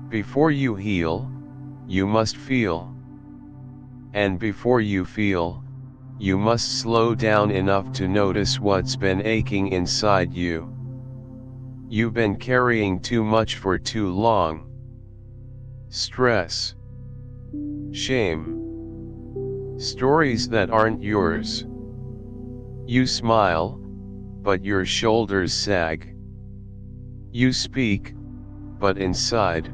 Before you heal, you must feel. And before you feel, you must slow down enough to notice what's been aching inside you. You've been carrying too much for too long. Stress, shame, stories that aren't yours. You smile, but your shoulders sag. You speak, but inside,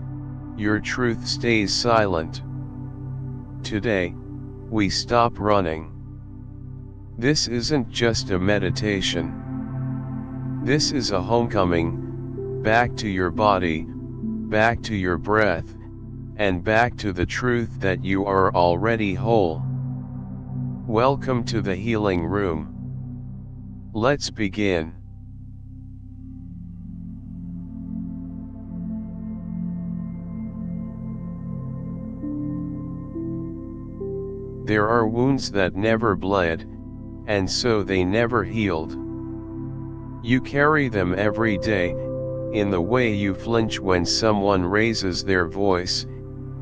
your truth stays silent. Today, we stop running. This isn't just a meditation. This is a homecoming, back to your body, back to your breath, and back to the truth that you are already whole. Welcome to the healing room. Let's begin. There are wounds that never bled, and so they never healed. You carry them every day, in the way you flinch when someone raises their voice,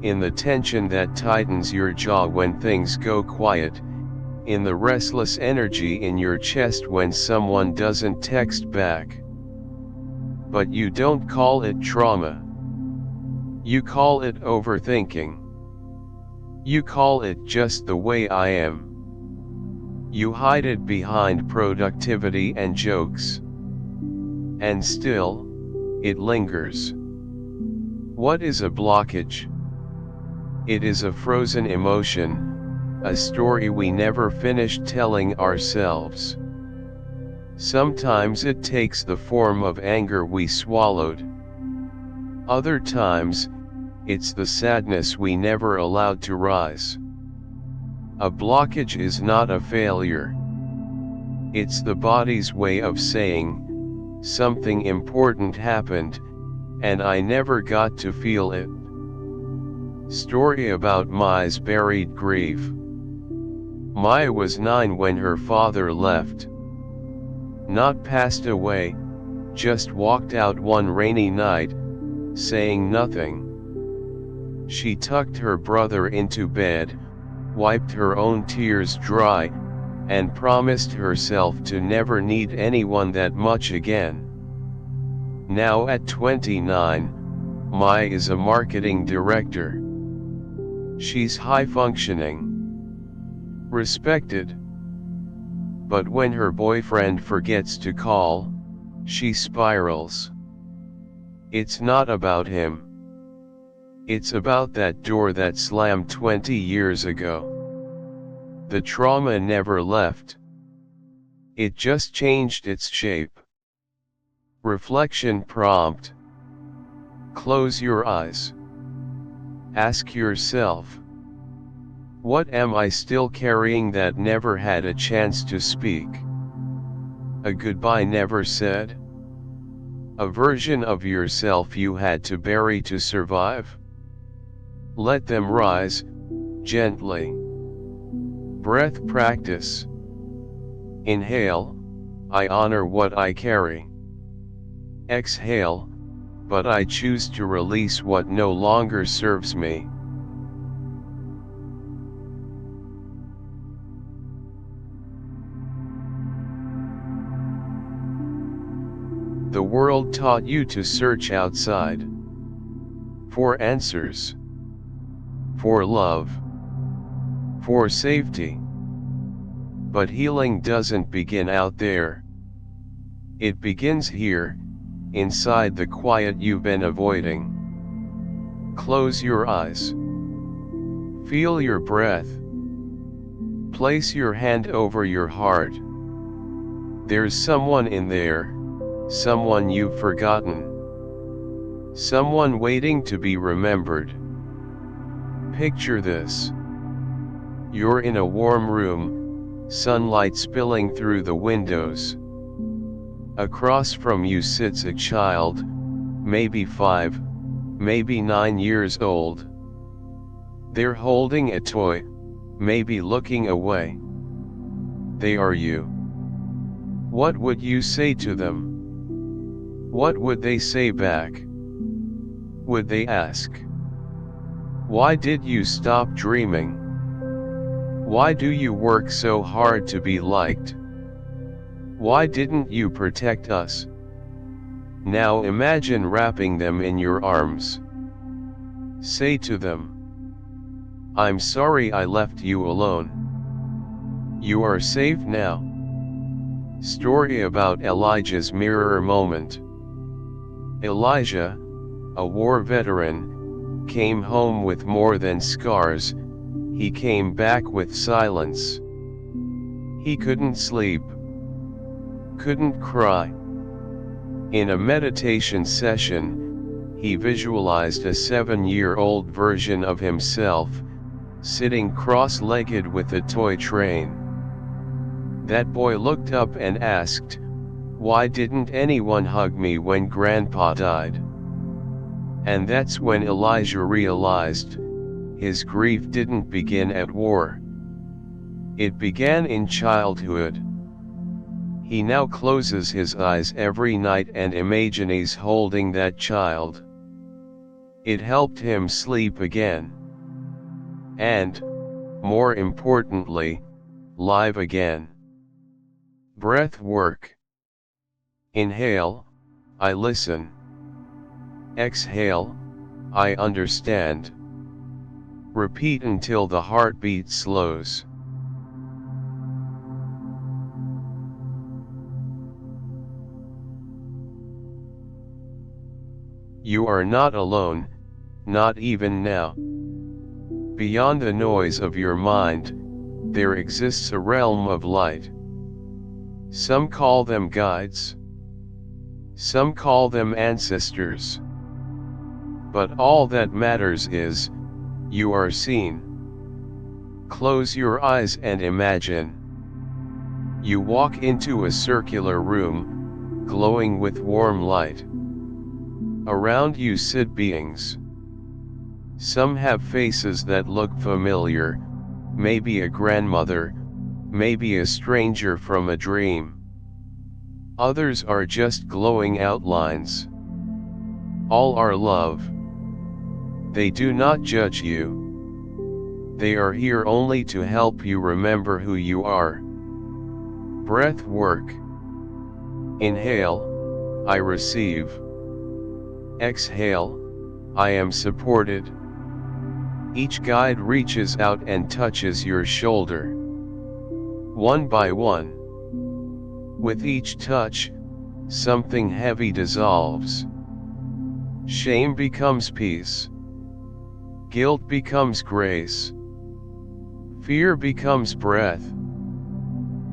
in the tension that tightens your jaw when things go quiet, in the restless energy in your chest when someone doesn't text back. But you don't call it trauma. You call it overthinking. You call it just the way I am. You hide it behind productivity and jokes. And still, it lingers. What is a blockage? It is a frozen emotion, a story we never finished telling ourselves. Sometimes it takes the form of anger we swallowed. Other times, it's the sadness we never allowed to rise. A blockage is not a failure. It's the body's way of saying, something important happened, and I never got to feel it. Story about Mai's buried grief. Mai was 9 when her father left. Not passed away, just walked out one rainy night, saying nothing. She tucked her brother into bed, wiped her own tears dry, and promised herself to never need anyone that much again. Now at 29, Mai is a marketing director. She's high functioning, respected. But when her boyfriend forgets to call, she spirals. It's not about him. It's about that door that slammed 20 years ago. The trauma never left. It just changed its shape. Reflection prompt. Close your eyes. Ask yourself, what am I still carrying that never had a chance to speak? A goodbye never said? A version of yourself you had to bury to survive? Let them rise, gently. Breath practice. Inhale, I honor what I carry. Exhale, but I choose to release what no longer serves me. The world taught you to search outside. For answers. For love. For safety. But healing doesn't begin out there. It begins here, inside the quiet you've been avoiding. Close your eyes. Feel your breath. Place your hand over your heart. There's someone in there, someone you've forgotten. Someone waiting to be remembered. Picture this. You're in a warm room, sunlight spilling through the windows. Across from you sits a child, maybe 5, maybe 9 years old. They're holding a toy, maybe looking away. They are you. What would you say to them? What would they say back? would they ask. Why did you stop dreaming? Why do you work so hard to be liked? Why didn't you protect us? Now imagine wrapping them in your arms. Say to them, I'm sorry I left you alone. You are safe now. Story about Elijah's mirror moment. Elijah, a war veteran, came home with more than scars. He came back with silence. He couldn't sleep, couldn't cry. In a meditation session, he visualized a 7-year-old version of himself, sitting cross-legged with a toy train. That boy looked up and asked, why didn't anyone hug me when Grandpa died? And that's when Elijah realized, his grief didn't begin at war. It began in childhood. He now closes his eyes every night and imagines holding that child. It helped him sleep again. And, more importantly, live again. Breath work. Inhale, I listen. Exhale, I understand. Repeat until the heartbeat slows. You are not alone, not even now. Beyond the noise of your mind, there exists a realm of light. Some call them guides. Some call them ancestors. But all that matters is, you are seen. Close your eyes and imagine. You walk into a circular room, glowing with warm light. Around you sit beings. Some have faces that look familiar, maybe a grandmother, maybe a stranger from a dream. Others are just glowing outlines. All are love. They do not judge you. They are here only to help you remember who you are. Breath work. Inhale, I receive. Exhale, I am supported. Each guide reaches out and touches your shoulder. One by one. With each touch, something heavy dissolves. Shame becomes peace. Guilt becomes grace. Fear becomes breath.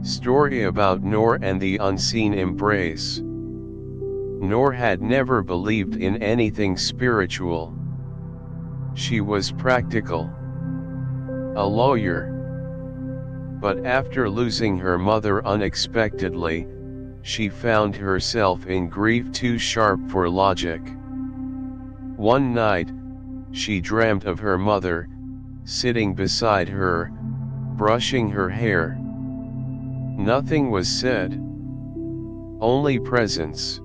Story about Noor and the unseen embrace. Noor had never believed in anything spiritual. She was practical. A lawyer. But after losing her mother unexpectedly, she found herself in grief too sharp for logic. One night, she dreamt of her mother, sitting beside her, brushing her hair. Nothing was said. Only presence.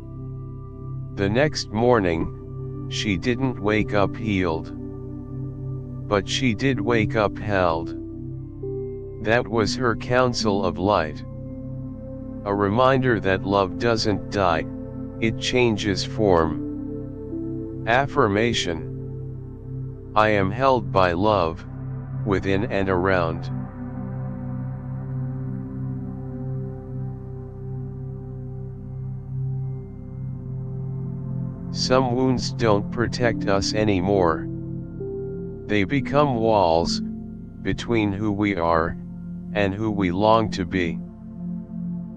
The next morning, she didn't wake up healed. But she did wake up held. That was her counsel of light. A reminder that love doesn't die, it changes form. Affirmation. I am held by love, within and around. Some wounds don't protect us anymore. They become walls, between who we are, and who we long to be.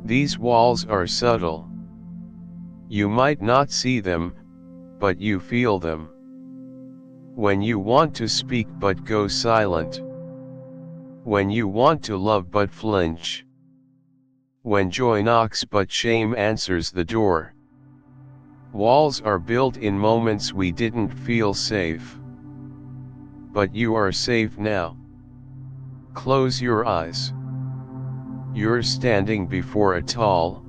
These walls are subtle. You might not see them, but you feel them. When you want to speak but go silent. When you want to love but flinch. When joy knocks but shame answers the door. Walls are built in moments we didn't feel safe. But you are safe now. Close your eyes. You're standing before a tall,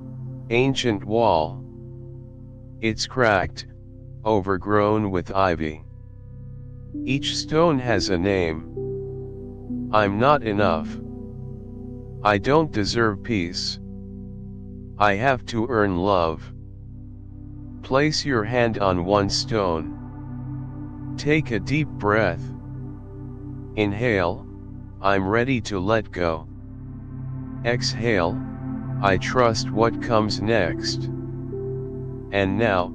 ancient wall. It's cracked, overgrown with ivy. Each stone has a name. I'm not enough. I don't deserve peace. I have to earn love. Place your hand on one stone. Take a deep breath. Inhale, I'm ready to let go. Exhale, I trust what comes next. And now,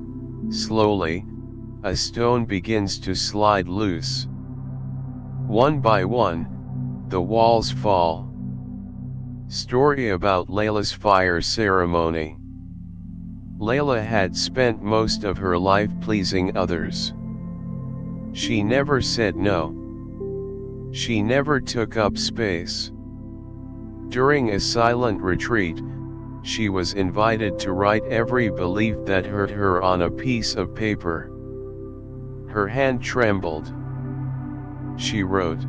slowly, a stone begins to slide loose. One by one, the walls fall. Story about Layla's fire ceremony. Layla had spent most of her life pleasing others. She never said no. She never took up space. During a silent retreat, she was invited to write every belief that hurt her on a piece of paper. Her hand trembled. She wrote,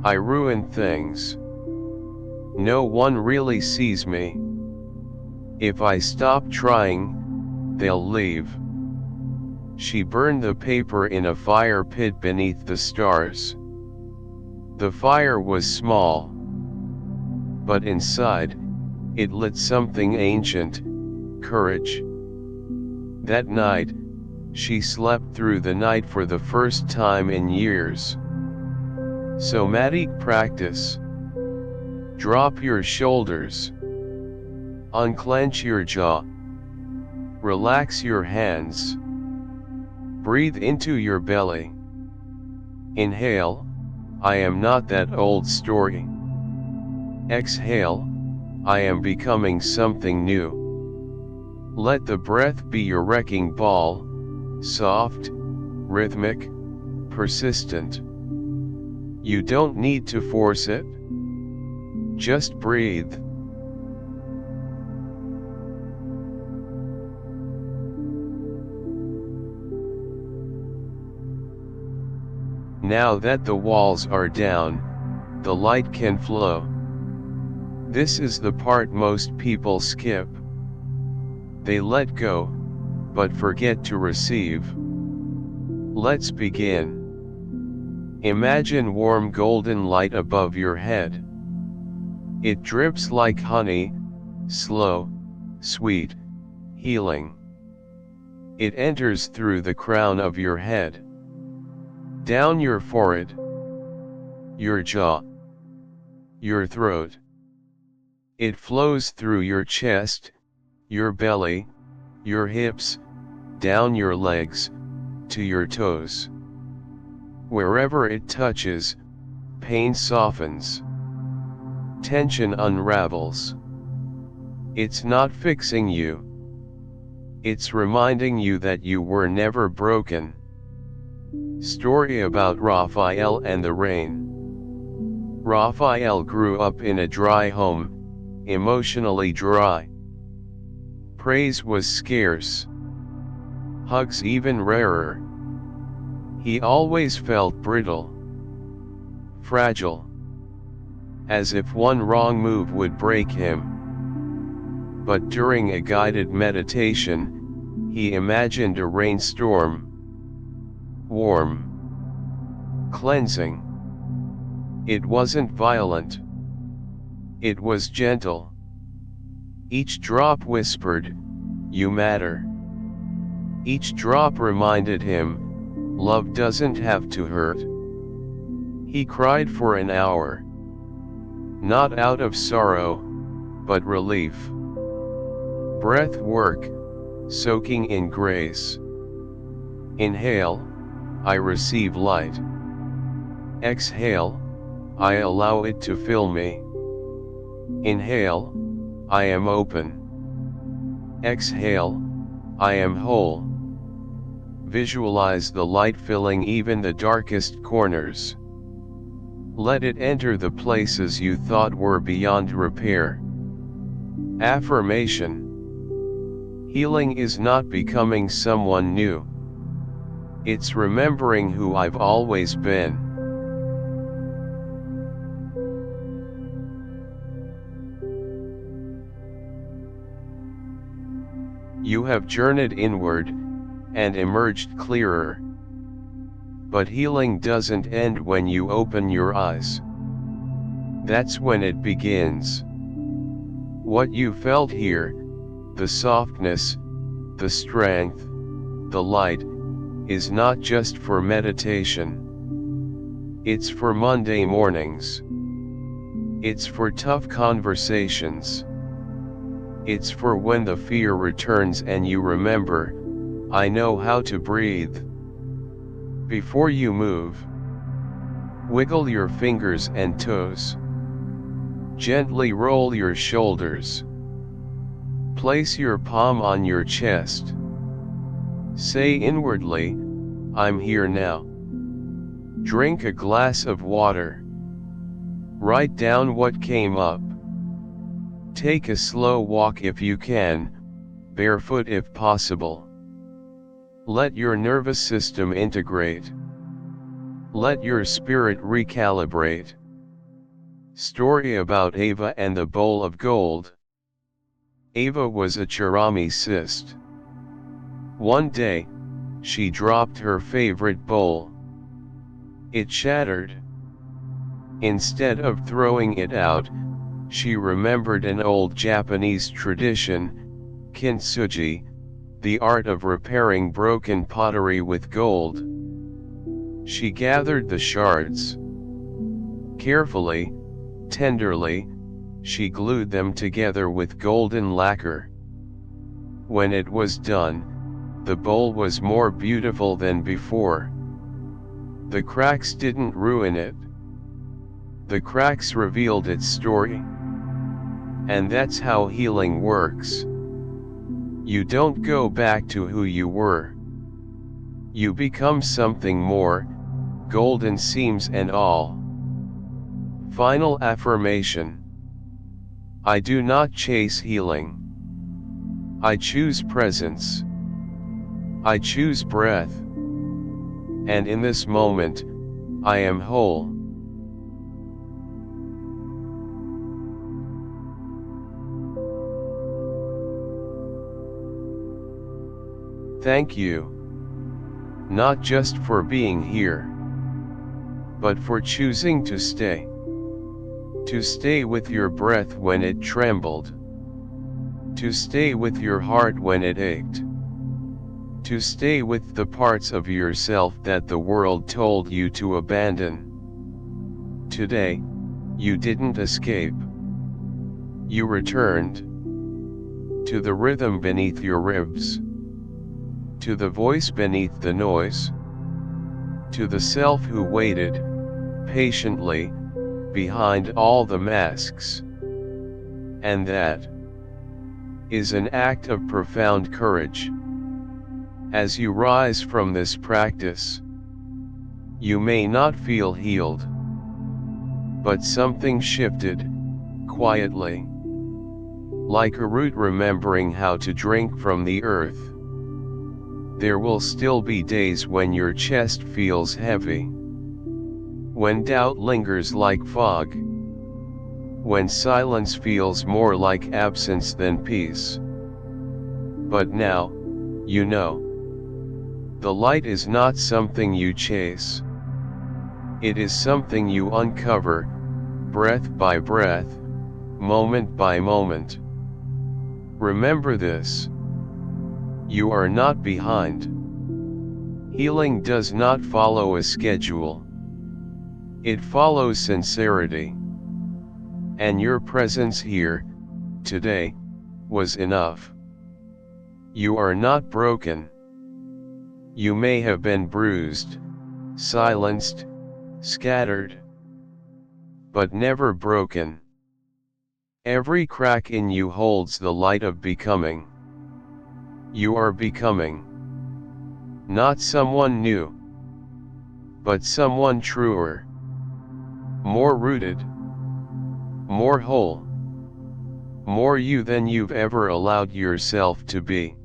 "I ruin things. No one really sees me. If I stop trying, they'll leave." She burned the paper in a fire pit beneath the stars. The fire was small, but inside, it lit something ancient: courage. That night, she slept through the night for the first time in years. Somatic practice. Drop your shoulders. Unclench your jaw. Relax your hands. Breathe into your belly. Inhale, I am not that old story. Exhale, I am becoming something new. Let the breath be your wrecking ball, soft, rhythmic, persistent. You don't need to force it. Just breathe. Now that the walls are down, the light can flow. This is the part most people skip. They let go, but forget to receive. Let's begin. Imagine warm golden light above your head. It drips like honey, slow, sweet, healing. It enters through the crown of your head, down your forehead, your jaw, your throat. It flows through your chest, your belly, your hips, down your legs, to your toes. Wherever it touches, pain softens. Tension unravels. It's not fixing you. It's reminding you that you were never broken. Story about Raphael and the rain. Raphael grew up in a dry home, emotionally dry. Praise was scarce. Hugs even rarer. He always felt brittle. Fragile. As if one wrong move would break him. But during a guided meditation, he imagined a rainstorm. Warm. Cleansing. It wasn't violent. It was gentle. Each drop whispered, "You matter." Each drop reminded him, love doesn't have to hurt. He cried for an hour. Not out of sorrow, but relief. Breath work, soaking in grace. Inhale, I receive light. Exhale, I allow it to fill me. Inhale, I am open. Exhale, I am whole. Visualize the light filling even the darkest corners. Let it enter the places you thought were beyond repair. Affirmation. Healing is not becoming someone new. It's remembering who I've always been. You have journeyed inward, and emerged clearer. But healing doesn't end when you open your eyes. That's when it begins. What you felt here, the softness, the strength, the light, is not just for meditation. It's for Monday mornings. It's for tough conversations. It's for when the fear returns and you remember, I know how to breathe. Before you move, wiggle your fingers and toes. Gently roll your shoulders. Place your palm on your chest. Say inwardly, I'm here now. Drink a glass of water. Write down what came up. Take a slow walk if you can, barefoot if possible. Let your nervous system integrate. Let your spirit recalibrate. Story about Ava and the bowl of gold. Ava was a Charami cyst. One day, she dropped her favorite bowl. It shattered. Instead of throwing it out, she remembered an old Japanese tradition, kintsugi, the art of repairing broken pottery with gold. She gathered the shards. Carefully, tenderly, she glued them together with golden lacquer. When it was done, the bowl was more beautiful than before. The cracks didn't ruin it. The cracks revealed its story. And that's how healing works. You don't go back to who you were. You become something more, golden seams and all. Final affirmation. I do not chase healing. I choose presence. I choose breath. And in this moment, I am whole. Thank you. Not just for being here, but for choosing to stay. To stay with your breath when it trembled. To stay with your heart when it ached. To stay with the parts of yourself that the world told you to abandon. Today, you didn't escape. You returned. To the rhythm beneath your ribs. To the voice beneath the noise. To the self who waited, patiently, behind all the masks. And that is an act of profound courage. As you rise from this practice, you may not feel healed, but something shifted, quietly. Like a root remembering how to drink from the earth. There will still be days when your chest feels heavy. When doubt lingers like fog. When silence feels more like absence than peace. But now, you know. The light is not something you chase. It is something you uncover, breath by breath, moment by moment. Remember this. You are not behind. Healing does not follow a schedule. It follows sincerity. And your presence here, today, was enough. You are not broken. You may have been bruised, silenced, scattered, but never broken. Every crack in you holds the light of becoming. You are becoming. Not someone new, but someone truer. More rooted. More whole. More you than you've ever allowed yourself to be.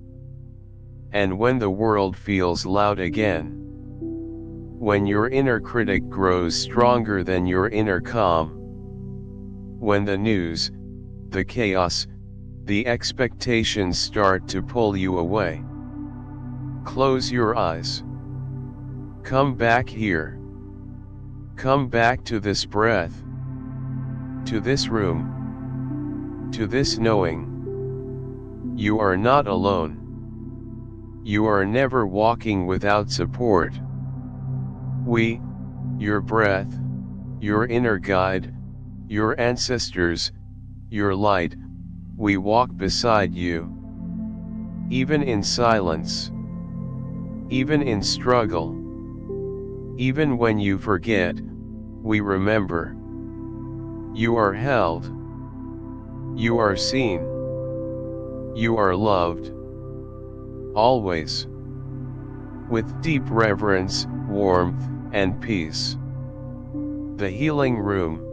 And when the world feels loud again, when your inner critic grows stronger than your inner calm, when the news, the chaos, the expectations start to pull you away, Close your eyes. Come back here. Come back to this breath. To this room. To this knowing. You are not alone. You are never walking without support. We, your breath, your inner guide, your ancestors, your light, we walk beside you. Even in silence. Even in struggle. Even when you forget, we remember. You are held. You are seen. You are loved. Always. With deep reverence, warmth, and peace. The Healing Room.